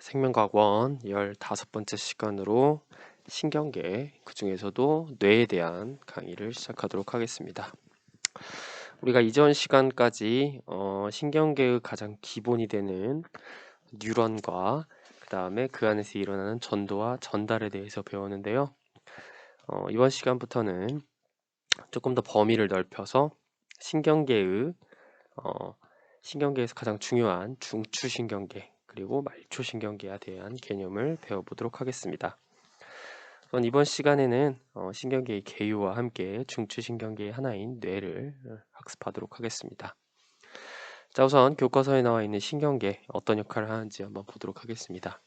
생명과학원 15번째 시간으로 신경계, 그 중에서도 뇌에 대한 강의를 시작하도록 하겠습니다. 우리가 이전 시간까지 신경계의 가장 기본이 되는 뉴런과 그 다음에 그 안에서 일어나는 전도와 전달에 대해서 배웠는데요. 이번 시간부터는 조금 더 범위를 넓혀서 신경계의 신경계에서 가장 중요한 중추신경계 그리고 말초신경계에 대한 개념을 배워보도록 하겠습니다. 이번 시간에는 신경계의 개요와 함께 중추신경계의 하나인 뇌를 학습하도록 하겠습니다. 자, 우선 교과서에 나와 있는 신경계 어떤 역할을 하는지 한번 보도록 하겠습니다.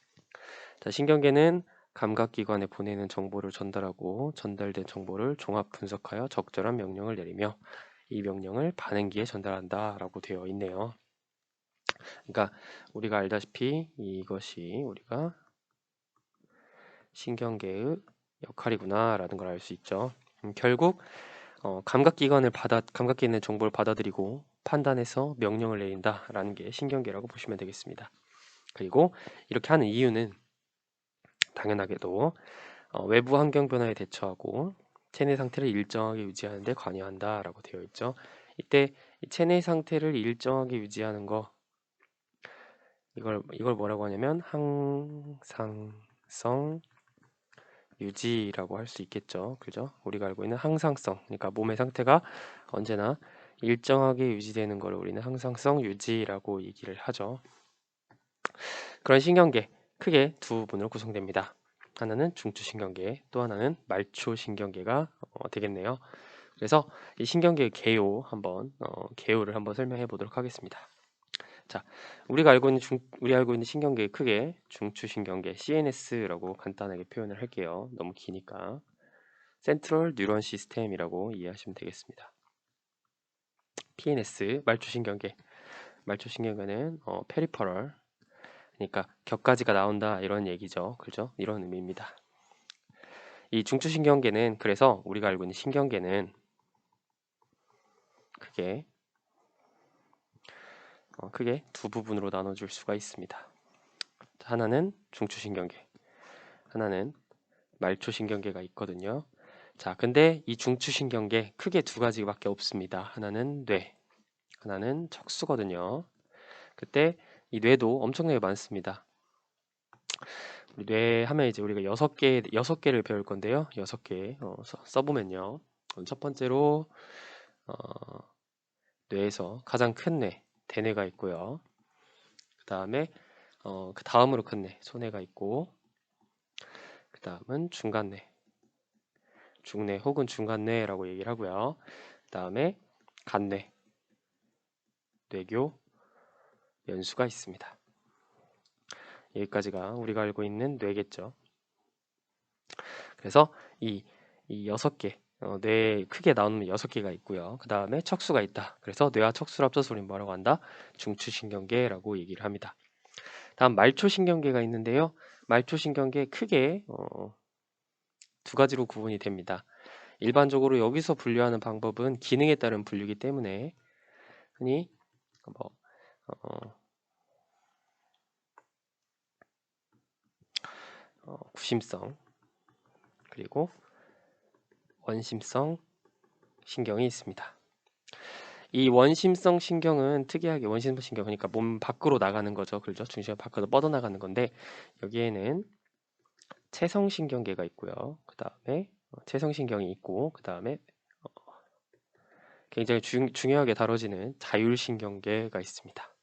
자, 신경계는 감각기관에 보내는 정보를 전달하고 전달된 정보를 종합 분석하여 적절한 명령을 내리며 이 명령을 반응기에 전달한다 라고 되어 있네요. 그러니까 우리가 알다시피 이것이 우리가 신경계의 역할이구나 라는 걸 알 수 있죠. 결국 감각기관에 있는 정보를 받아들이고 판단해서 명령을 내린다 라는 게 신경계라고 보시면 되겠습니다. 그리고 이렇게 하는 이유는 당연하게도 외부 환경 변화에 대처하고 체내 상태를 일정하게 유지하는 데 관여한다 라고 되어 있죠. 이때 체내 상태를 일정하게 유지하는 거 이걸 뭐라고 하냐면 항상성 유지라고 할 수 있겠죠. 그죠? 우리가 알고 있는 항상성, 그러니까 몸의 상태가 언제나 일정하게 유지되는 걸 우리는 항상성 유지라고 얘기를 하죠. 그런 신경계 크게 두 부분으로 구성됩니다. 하나는 중추신경계, 또 하나는 말초신경계가 되겠네요. 그래서 이 신경계의 개요를 한번 설명해 보도록 하겠습니다. 자, 우리가 알고 있는 신경계 크게 중추신경계 CNS라고 간단하게 표현을 할게요. 너무 기니까 센트럴 뉴런 시스템이라고 이해하시면 되겠습니다. PNS 말초신경계는 페리퍼럴, 그러니까 격가지가 나온다 이런 얘기죠. 그죠? 이런 의미입니다. 이 중추신경계는 그래서 우리가 알고 있는 신경계는 크게 두 부분으로 나눠줄 수가 있습니다. 하나는 중추신경계, 하나는 말초신경계가 있거든요. 자, 근데 이 중추신경계 크게 두 가지밖에 없습니다. 하나는 뇌, 하나는 척수거든요. 그때 이 뇌도 엄청나게 많습니다. 뇌 하면 이제 우리가 6개를 배울 건데요. 6개 써보면요. 첫 번째로 뇌에서 가장 큰 뇌, 대뇌가 있고요. 그 다음에 그 다음으로 큰 뇌, 소뇌가 있고, 그 다음은 중간뇌, 중뇌 혹은 중간뇌라고 얘기를 하고요. 그 다음에 간뇌, 뇌교, 연수가 있습니다. 여기까지가 우리가 알고 있는 뇌겠죠. 그래서 이 6개, 뇌 크게 나누면 6개가 있고요. 그 다음에 척수가 있다. 그래서 뇌와 척수를 합쳐서 우리는 뭐라고 한다? 중추신경계라고 얘기를 합니다. 다음 말초신경계가 있는데요. 말초신경계 크게 두 가지로 구분이 됩니다. 일반적으로 여기서 분류하는 방법은 기능에 따른 분류이기 때문에 흔히 구심성 그리고 원심성 신경이 있습니다. 이 원심성 신경은 특이하게 원심성 신경, 그러니까 몸 밖으로 나가는 거죠. 그렇죠? 중심이 밖으로 뻗어나가는 건데 여기에는 체성신경계가 있고요. 그 다음에 체성신경이 있고 그 다음에 굉장히 중요하게 다뤄지는 자율신경계가 있습니다.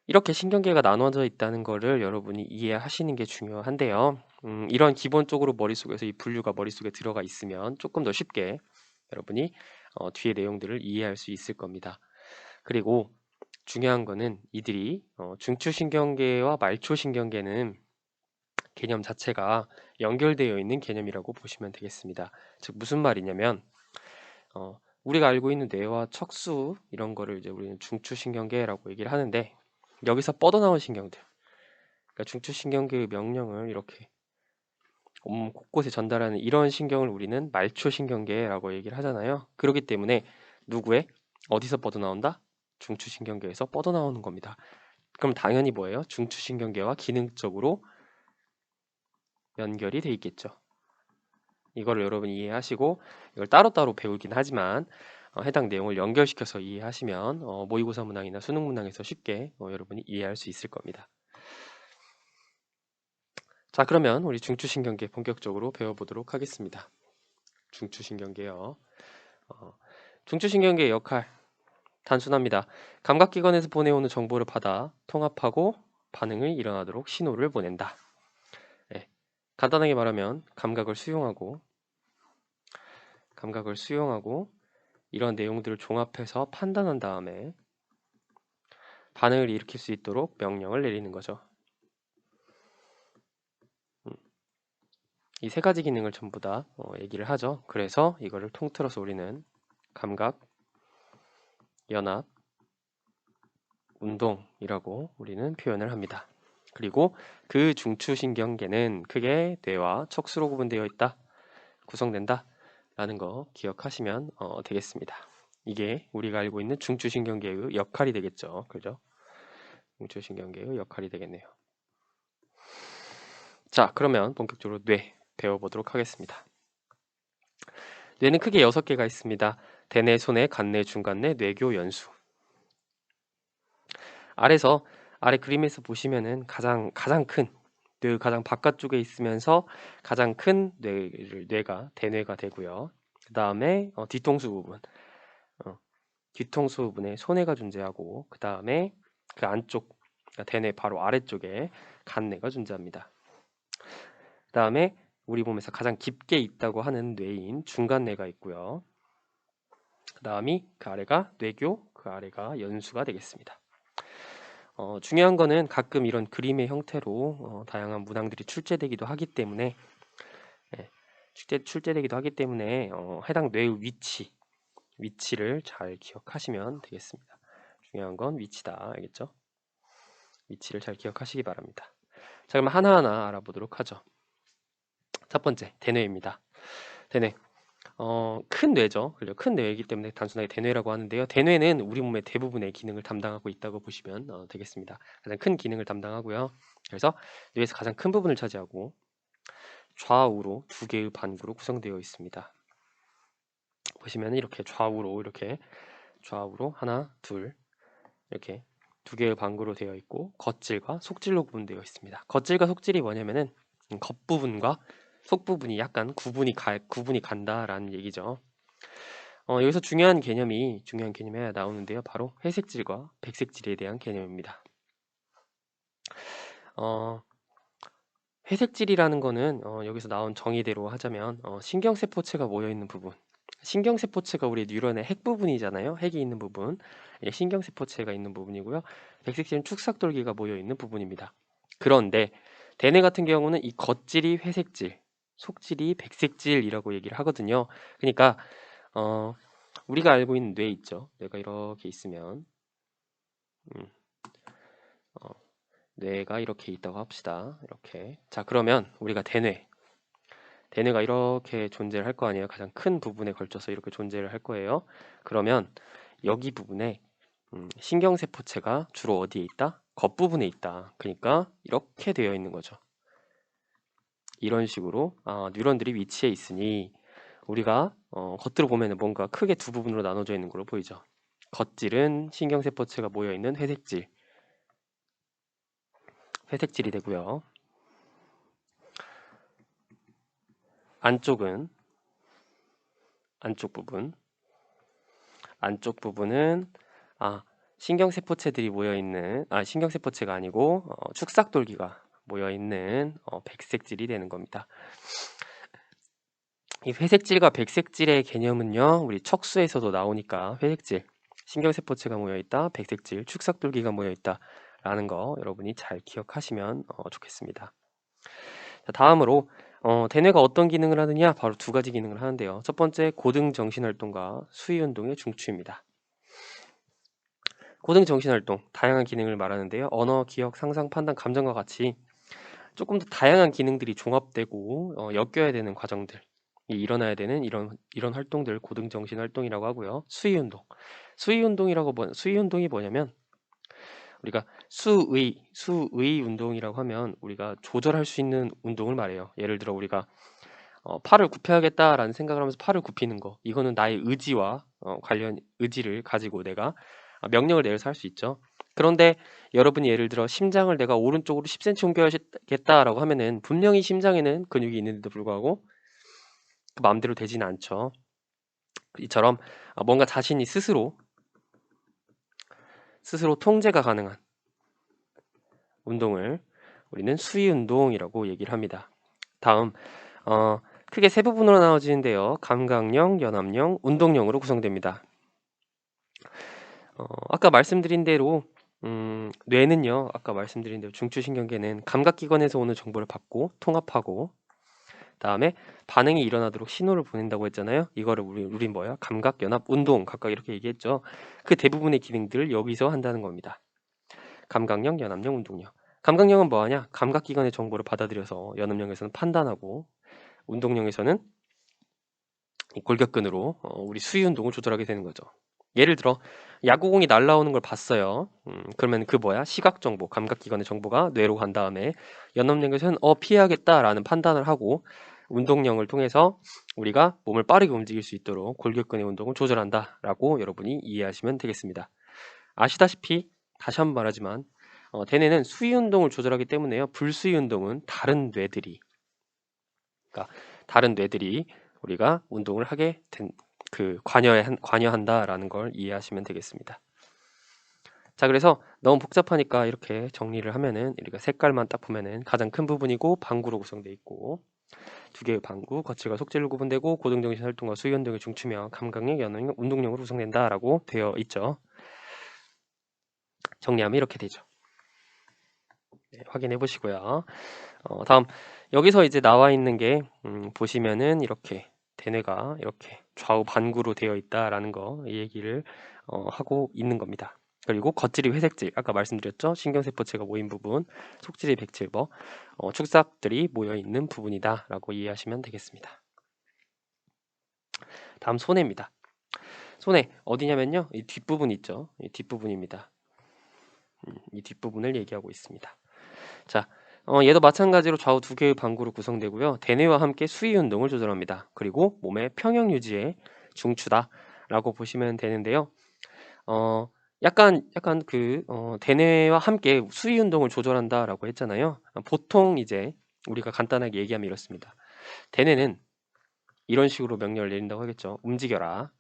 이렇게 신경계가 나눠져 있다는 것을 여러분이 이해하시는 게 중요한데요. 이런 기본적으로 머릿속에서 이 분류가 머릿속에 들어가 있으면 조금 더 쉽게 여러분이 뒤에 내용들을 이해할 수 있을 겁니다. 그리고 중요한 거는 이들이 중추신경계와 말초신경계는 개념 자체가 연결되어 있는 개념이라고 보시면 되겠습니다. 즉 무슨 말이냐면 우리가 알고 있는 뇌와 척수 이런 거를 이제 우리는 중추신경계라고 얘기를 하는데 여기서 뻗어나온 신경들, 그러니까 중추신경계의 명령을 이렇게 곳곳에 전달하는 이런 신경을 우리는 말초신경계라고 얘기를 하잖아요. 그렇기 때문에 어디서 뻗어나온다? 중추신경계에서 뻗어나오는 겁니다. 그럼 당연히 뭐예요? 중추신경계와 기능적으로 연결이 돼 있겠죠. 이거를 여러분 이해하시고 이걸 따로따로 배우긴 하지만 해당 내용을 연결시켜서 이해하시면 모의고사 문항이나 수능 문항에서 쉽게 여러분이 이해할 수 있을 겁니다. 자, 그러면 우리 중추신경계 본격적으로 배워보도록 하겠습니다. 중추신경계요. 중추신경계의 역할 단순합니다. 감각기관에서 보내오는 정보를 받아 통합하고 반응이 일어나도록 신호를 보낸다. 네. 간단하게 말하면 감각을 수용하고 이런 내용들을 종합해서 판단한 다음에 반응을 일으킬 수 있도록 명령을 내리는 거죠. 이 세 가지 기능을 전부 다 얘기를 하죠. 그래서 이거를 통틀어서 우리는 감각, 연합, 운동이라고 우리는 표현을 합니다. 그리고 그 중추신경계는 크게 뇌와 척수로 구분되어 있다, 구성된다 라는 거 기억하시면 되겠습니다. 이게 우리가 알고 있는 중추신경계의 역할이 되겠죠. 그죠? 중추신경계의 역할이 되겠네요. 자, 그러면 본격적으로 뇌 배워보도록 하겠습니다. 뇌는 크게 6개가 있습니다. 대뇌, 소뇌, 간뇌, 중간뇌, 뇌교, 연수. 아래 그림에서 보시면은 가장 큰 뇌 가장 바깥쪽에 있으면서 가장 큰 뇌가 대뇌가 되고요. 그 다음에 뒤통수 부분에 소뇌가 존재하고 그 다음에 그 안쪽 대뇌 바로 아래쪽에 간뇌가 존재합니다. 그 다음에 우리 몸에서 가장 깊게 있다고 하는 뇌인 중간뇌가 있고요. 그 다음이 그 아래가 뇌교, 그 아래가 연수가 되겠습니다. 중요한 거는 가끔 이런 그림의 형태로 다양한 문항들이 출제되기도 하기 때문에 해당 뇌의 위치를 잘 기억하시면 되겠습니다. 중요한 건 위치다. 알겠죠? 위치를 잘 기억하시기 바랍니다. 자, 그럼 하나하나 알아보도록 하죠. 첫 번째, 대뇌입니다. 대뇌. 큰 뇌죠. 큰 뇌이기 때문에 단순하게 대뇌라고 하는데요. 대뇌는 우리 몸의 대부분의 기능을 담당하고 있다고 보시면 되겠습니다. 가장 큰 기능을 담당하고요. 그래서 뇌에서 가장 큰 부분을 차지하고 좌우로 2개의 반구로 구성되어 있습니다. 보시면 이렇게 좌우로 하나, 둘 이렇게 2개의 반구로 되어 있고 겉질과 속질로 구분되어 있습니다. 겉질과 속질이 뭐냐면은 겉부분과 속부분이 약간 구분이 간다라는 얘기죠. 여기서 중요한 개념이 하나 나오는데요. 바로 회색질과 백색질에 대한 개념입니다. 회색질이라는 거는 여기서 나온 정의대로 하자면 신경세포체가 모여있는 부분, 신경세포체가 우리 뉴런의 핵 부분이잖아요. 핵이 있는 부분, 신경세포체가 있는 부분이고요. 백색질은 축삭돌기가 모여있는 부분입니다. 그런데 대뇌 같은 경우는 이 겉질이 회색질, 속질이 백색질이라고 얘기를 하거든요. 그러니까 우리가 알고 있는 뇌 있죠. 뇌가 이렇게 있으면 뇌가 이렇게 있다고 합시다. 이렇게. 자, 그러면 우리가 대뇌가 이렇게 존재를 할 거 아니에요. 가장 큰 부분에 걸쳐서 이렇게 존재를 할 거예요. 그러면 여기 부분에 신경세포체가 주로 어디에 있다? 겉부분에 있다. 그러니까 이렇게 되어 있는 거죠. 이런 식으로 뉴런들이 위치해 있으니 우리가 겉으로 보면 뭔가 크게 두 부분으로 나눠져 있는 걸로 보이죠. 겉질은 신경세포체가 모여있는 회색질이 되고요. 안쪽 부분은 신경세포체들이 모여있는 신경세포체가 아니고 축삭돌기가 모여있는 백색질이 되는 겁니다. 이 회색질과 백색질의 개념은요, 우리 척수에서도 나오니까 회색질, 신경세포체가 모여있다, 백색질, 축삭돌기가 모여있다 라는 거 여러분이 잘 기억하시면 좋겠습니다. 자, 다음으로 대뇌가 어떤 기능을 하느냐? 바로 2가지 기능을 하는데요. 첫 번째, 고등정신활동과 수의운동의 중추입니다. 고등정신활동, 다양한 기능을 말하는데요. 언어, 기억, 상상, 판단, 감정과 같이 조금 더 다양한 기능들이 종합되고 엮여야 되는 과정들이 일어나야 되는 이런 활동들 고등정신활동이라고 하고요. 수의운동이 뭐냐면 우리가 수의 운동이라고 하면 우리가 조절할 수 있는 운동을 말해요. 예를 들어 우리가 팔을 굽혀야겠다라는 생각을 하면서 팔을 굽히는 거. 이거는 나의 의지와 관련 의지를 가지고 내가 명령을 내려서 할 수 있죠. 그런데 여러분이 예를 들어 심장을 내가 오른쪽으로 10cm 옮겨야겠다라고 하면은 분명히 심장에는 근육이 있는데도 불구하고 그 마음대로 되지는 않죠. 이처럼 뭔가 자신이 스스로 통제가 가능한 운동을 우리는 수위 운동이라고 얘기를 합니다. 다음 크게 세 부분으로 나눠지는데요. 감각형, 연합형, 운동형으로 구성됩니다. 아까 말씀드린 대로 뇌는요. 아까 말씀드린 대로 중추신경계는 감각기관에서 오는 정보를 받고 통합하고 다음에 반응이 일어나도록 신호를 보낸다고 했잖아요. 이거를 우린 뭐야? 감각, 연합, 운동 각각 이렇게 얘기했죠. 그 대부분의 기능들을 여기서 한다는 겁니다. 감각형, 연합형, 운동형. 감각형은 뭐하냐? 감각기관의 정보를 받아들여서 연합형에서는 판단하고 운동형에서는 골격근으로 우리 수위 운동을 조절하게 되는 거죠. 예를 들어 야구공이 날아오는 걸 봤어요. 그러면 그 뭐야? 시각 정보, 감각기관의 정보가 뇌로 간 다음에 연합형에서는 피해야겠다라는 판단을 하고 운동령을 통해서 우리가 몸을 빠르게 움직일 수 있도록 골격근의 운동을 조절한다라고 여러분이 이해하시면 되겠습니다. 아시다시피 다시 한번 말하지만 대뇌는 수위 운동을 조절하기 때문에요. 불수위 운동은 다른 뇌들이 우리가 운동을 하게 된 관여한다라는 걸 이해하시면 되겠습니다. 자, 그래서 너무 복잡하니까 이렇게 정리를 하면은 우리가 색깔만 딱 보면은 가장 큰 부분이고 방구로 구성되어 있고 두 개의 방구, 거칠과 속질로 구분되고 고등정신 활동과 수위 운동의 중추며 감각력, 연합력, 운동력으로 구성된다라고 되어 있죠. 정리하면 이렇게 되죠. 네, 확인해 보시고요. 다음 여기서 이제 나와 있는 게 보시면은 이렇게 대뇌가 이렇게 좌우 반구로 되어 있다라는 거 이 얘기를 하고 있는 겁니다. 그리고 겉질이 회색질 아까 말씀드렸죠. 신경세포체가 모인 부분, 속질이 백질버, 축삭들이 모여 있는 부분이다 라고 이해하시면 되겠습니다. 다음 손해입니다. 손해 어디냐면요. 이 뒷부분 있죠. 이 뒷부분입니다. 이 뒷부분을 얘기하고 있습니다. 자, 얘도 마찬가지로 좌우 두 개의 방구로 구성되고요. 대뇌와 함께 수위 운동을 조절합니다. 그리고 몸의 평형 유지에 중추다라고 보시면 되는데요. 약간 대뇌와 함께 수위 운동을 조절한다라고 했잖아요. 보통 이제 우리가 간단하게 얘기하면 이렇습니다. 대뇌는 이런 식으로 명령을 내린다고 하겠죠. 움직여라.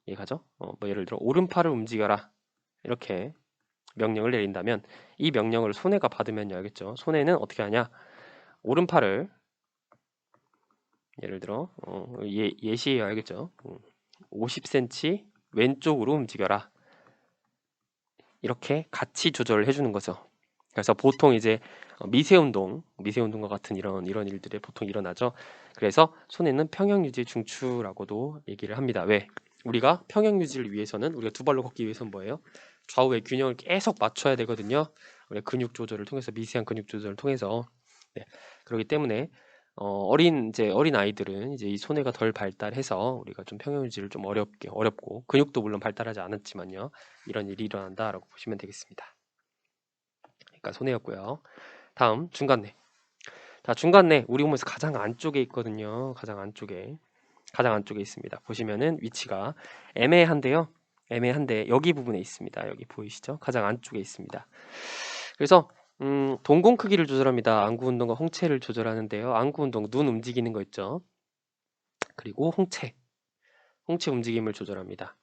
이해가죠? 뭐 예를 들어 오른팔을 움직여라. 이렇게 명령을 내린다면 이 명령을 손해가 받으면요, 알겠죠? 손해는 어떻게 하냐? 오른팔을 예를 들어 예시예요, 알겠죠? 50cm 왼쪽으로 움직여라. 이렇게 같이 조절을 해주는 거죠. 그래서 보통 이제 미세운동과 같은 이런 일들이 보통 일어나죠. 그래서 손해는 평형유지 중추라고도 얘기를 합니다. 왜? 우리가 평형유지를 위해서는 우리가 두 발로 걷기 위해서는 뭐예요? 좌우의 균형을 계속 맞춰야 되거든요. 우리가 근육 조절을 통해서 미세한 근육 조절을 통해서 네. 그렇기 때문에 어린 아이들은 이제 이 손해가 덜 발달해서 우리가 좀 평형유지를 좀 어렵고 근육도 물론 발달하지 않았지만요. 이런 일이 일어난다라고 보시면 되겠습니다. 그러니까 손해였고요. 다음 중간내. 자, 중간내 우리 몸에서 가장 안쪽에 있거든요. 가장 안쪽에 있습니다. 보시면은 위치가 애매한데 여기 부분에 있습니다. 여기 보이시죠? 가장 안쪽에 있습니다. 그래서 동공 크기를 조절합니다. 안구 운동과 홍채를 조절하는데요. 안구 운동 눈 움직이는 거 있죠. 그리고 홍채 움직임을 조절합니다.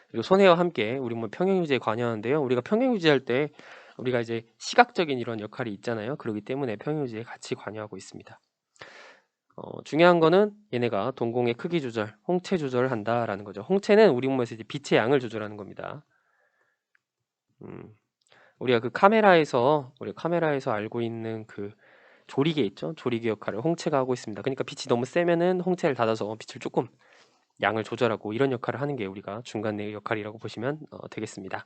그리고 손해와 함께 우리 몸 평형 유지에 관여하는데요. 우리가 평형 유지할 때 우리가 이제 시각적인 이런 역할이 있잖아요. 그렇기 때문에 평형 유지에 같이 관여하고 있습니다. 중요한 거는 얘네가 동공의 크기 조절, 홍채 조절을 한다라는 거죠. 홍채는 우리 몸에서 이제 빛의 양을 조절하는 겁니다. 우리가 그 카메라에서 알고 있는 그 조리개 있죠? 조리개 역할을 홍채가 하고 있습니다. 그러니까 빛이 너무 세면은 홍채를 닫아서 빛을 조금 양을 조절하고 이런 역할을 하는 게 우리가 중간내 역할이라고 보시면 되겠습니다.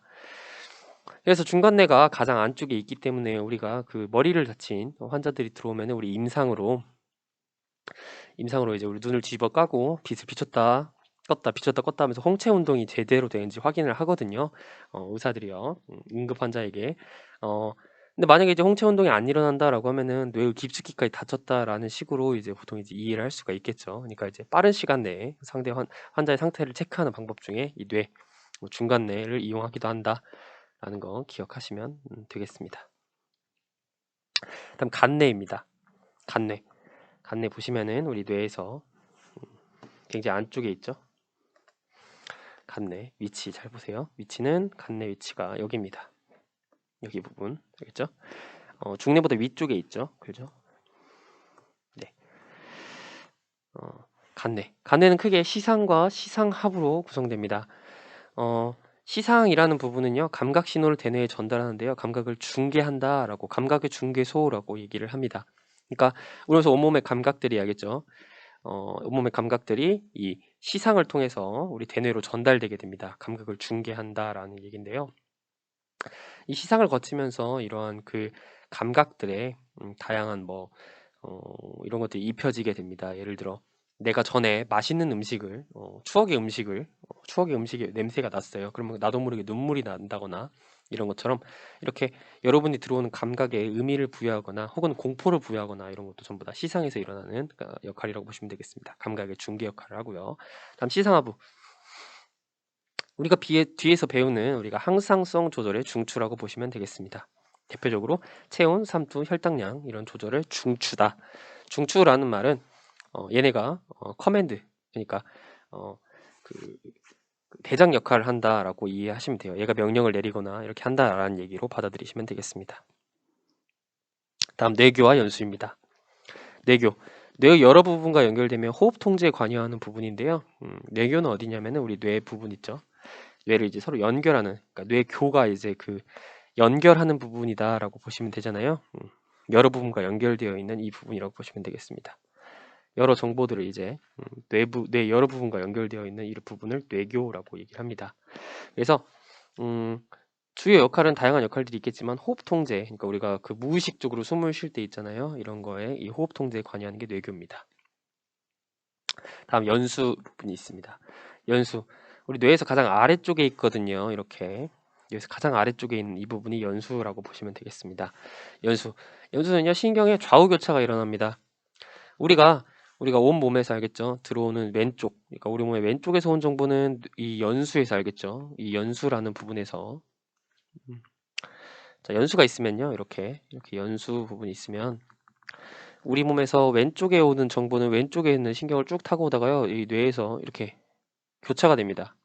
그래서 중간내가 가장 안쪽에 있기 때문에 우리가 그 머리를 다친 환자들이 들어오면 우리 임상으로 이제 우리 눈을 뒤집어 까고 빛을 비췄다 껐다 비췄다 껐다 하면서 홍채 운동이 제대로 되는지 확인을 하거든요. 의사들이요. 응급 환자에게. 근데 만약에 이제 홍채 운동이 안 일어난다라고 하면은 뇌의 깊숙이까지 다쳤다라는 식으로 이제 보통 이제 이해를 할 수가 있겠죠. 그러니까 이제 빠른 시간 내에 상대 환자의 상태를 체크하는 방법 중에 이 뇌 중간뇌를 이용하기도 한다라는 거 기억하시면 되겠습니다. 다음 간뇌입니다. 간뇌. 간뇌 보시면은 우리 뇌에서 굉장히 안쪽에 있죠. 간뇌 위치 잘 보세요. 위치는 간뇌 위치가 여기입니다. 여기 부분 알겠죠? 중뇌보다 위쪽에 있죠. 그죠? 네. 간뇌. 간뇌는 크게 시상과 시상하부로 구성됩니다. 시상이라는 부분은요, 감각 신호를 대뇌에 전달하는데요, 감각을 중계한다라고, 감각의 중계소라고 얘기를 합니다. 그러니까 우리서 온몸의 감각들이 알겠죠? 온몸의 감각들이 이 시상을 통해서 우리 대뇌로 전달되게 됩니다. 감각을 중계한다라는 얘기인데요. 이 시상을 거치면서 이러한 그 감각들의 다양한 이런 것들이 입혀지게 됩니다. 예를 들어 내가 전에 맛있는 음식을 추억의 음식의 냄새가 났어요. 그러면 나도 모르게 눈물이 난다거나 이런 것처럼 이렇게 여러분이 들어오는 감각에 의미를 부여하거나 혹은 공포를 부여하거나 이런 것도 전부 다 시상에서 일어나는 역할이라고 보시면 되겠습니다. 감각의 중개 역할을 하고요. 다음 시상하부. 우리가 뒤에서 배우는 우리가 항상성 조절의 중추라고 보시면 되겠습니다. 대표적으로 체온, 삼투, 혈당량 이런 조절을 중추다. 중추라는 말은 얘네가 커맨드, 그러니까 그 대장 역할을 한다라고 이해하시면 돼요. 얘가 명령을 내리거나 이렇게 한다라는 얘기로 받아들이시면 되겠습니다. 다음 뇌교와 연수입니다. 뇌교. 뇌의 여러 부분과 연결되며 호흡 통제에 관여하는 부분인데요. 뇌교는 어디냐면 우리 뇌 부분 있죠. 뇌를 이제 서로 연결하는, 그러니까 뇌교가 이제 그 연결하는 부분이다라고 보시면 되잖아요. 여러 부분과 연결되어 있는 이 부분이라고 보시면 되겠습니다. 여러 정보들을 이제 뇌 여러 부분과 연결되어 있는 이 부분을 뇌교라고 얘기를 합니다. 그래서 주요 역할은 다양한 역할들이 있겠지만 호흡 통제, 그러니까 우리가 그 무의식적으로 숨을 쉴 때 있잖아요. 이런 거에 이 호흡 통제에 관여하는 게 뇌교입니다. 다음 연수 부분이 있습니다. 연수. 우리 뇌에서 가장 아래쪽에 있거든요. 이렇게. 여기서 가장 아래쪽에 있는 이 부분이 연수라고 보시면 되겠습니다. 연수. 연수는요, 신경의 좌우 교차가 일어납니다. 우리가 온 몸에서 알겠죠? 들어오는 왼쪽. 그러니까 우리 몸의 왼쪽에서 온 정보는 이 연수에서 알겠죠? 이 연수라는 부분에서. 자, 연수가 있으면요. 이렇게 연수 부분이 있으면 우리 몸에서 왼쪽에 오는 정보는 왼쪽에 있는 신경을 쭉 타고 오다가요. 이 뇌에서 이렇게 교차가 됩니다.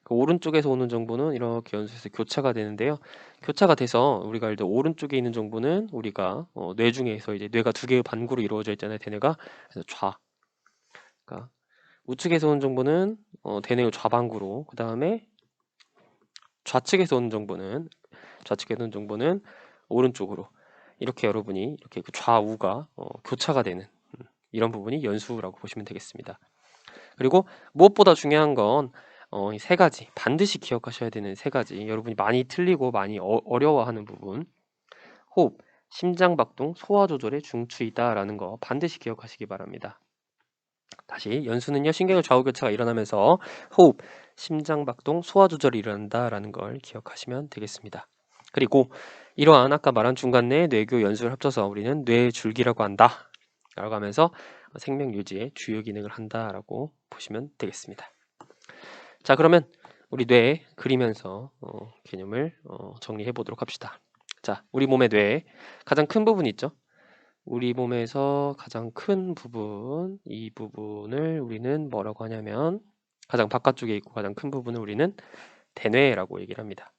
그 오른쪽에서 오는 정보는 이렇게 연수에서 교차가 되는데요. 교차가 돼서 우리가 일단 오른쪽에 있는 정보는 우리가 뇌 중에서 이제 뇌가 두 개의 반구로 이루어져 있잖아요. 대뇌가. 그래서 그러니까 우측에서 오는 정보는 대뇌의 좌반구로, 그 다음에 좌측에서 오는 정보는 오른쪽으로, 이렇게 여러분이 이렇게 그 좌우가 교차가 되는 이런 부분이 연수라고 보시면 되겠습니다. 그리고 무엇보다 중요한 건 이 세 가지, 반드시 기억하셔야 되는 세 가지, 여러분이 많이 틀리고 많이 어려워하는 부분, 호흡, 심장박동, 소화조절의 중추이다라는 거 반드시 기억하시기 바랍니다. 다시, 연수는요, 신경의 좌우교차가 일어나면서 호흡, 심장박동, 소화조절이 일어난다라는 걸 기억하시면 되겠습니다. 그리고 이러한 아까 말한 중간뇌, 뇌교, 연수를 합쳐서 우리는 뇌줄기라고 한다 라고 하면서 생명유지의 주요 기능을 한다라고 보시면 되겠습니다. 자, 그러면 우리 뇌 그리면서 개념을 정리해 보도록 합시다. 자, 우리 몸의 뇌 가장 큰 부분 있죠? 우리 몸에서 가장 큰 부분, 이 부분을 우리는 뭐라고 하냐면 가장 바깥쪽에 있고 가장 큰 부분을 우리는 대뇌라고 얘기를 합니다.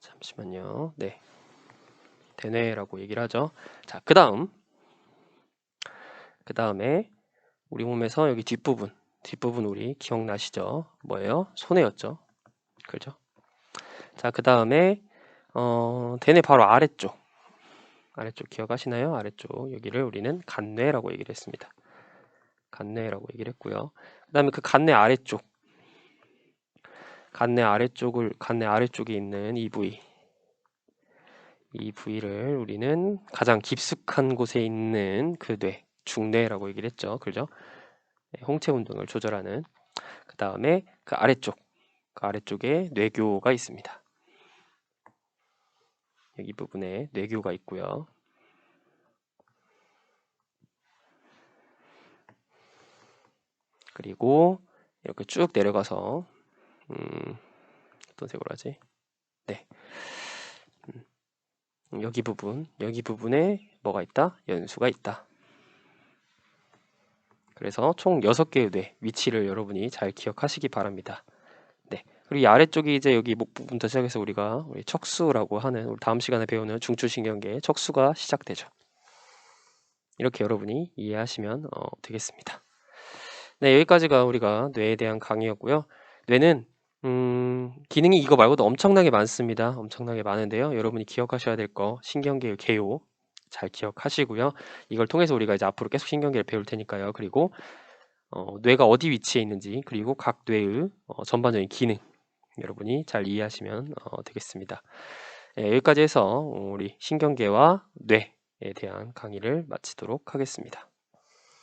잠시만요. 네, 대뇌라고 얘기를 하죠. 자, 그 다음에 우리 몸에서 여기 뒷부분 우리 기억나시죠? 뭐예요? 손해였죠. 그렇죠? 자, 그 다음에 대뇌 바로 아래쪽 기억하시나요? 아래쪽 여기를 우리는 간뇌라고 얘기를 했습니다. 간뇌라고 얘기를 했고요. 그 다음에 그 간뇌 아래쪽에 있는 이 부위를 우리는 가장 깊숙한 곳에 있는 그 뇌, 중뇌라고 얘기를 했죠. 그죠? 네, 홍채 운동을 조절하는. 그 다음에 그 아래쪽에 뇌교가 있습니다. 여기 부분에 뇌교가 있고요. 그리고 이렇게 쭉 내려가서 어떤 색으로 하지? 네. 여기 부분에 뭐가 있다? 연수가 있다. 그래서 총 6개의 뇌 위치를 여러분이 잘 기억하시기 바랍니다. 네. 그리고 이 아래쪽이 이제 여기 목 부분부터 시작해서 우리가 우리 척수라고 하는 우리 다음 시간에 배우는 중추신경계 척수가 시작되죠. 이렇게 여러분이 이해하시면 되겠습니다. 네, 여기까지가 우리가 뇌에 대한 강의였고요. 뇌는 기능이 이거 말고도 엄청나게 많습니다. 엄청나게 많은데요. 여러분이 기억하셔야 될 거 신경계의 개요 잘 기억하시고요. 이걸 통해서 우리가 이제 앞으로 계속 신경계를 배울 테니까요. 그리고 뇌가 어디 위치에 있는지 그리고 각 뇌의 전반적인 기능 여러분이 잘 이해하시면 되겠습니다. 네, 여기까지 해서 우리 신경계와 뇌에 대한 강의를 마치도록 하겠습니다.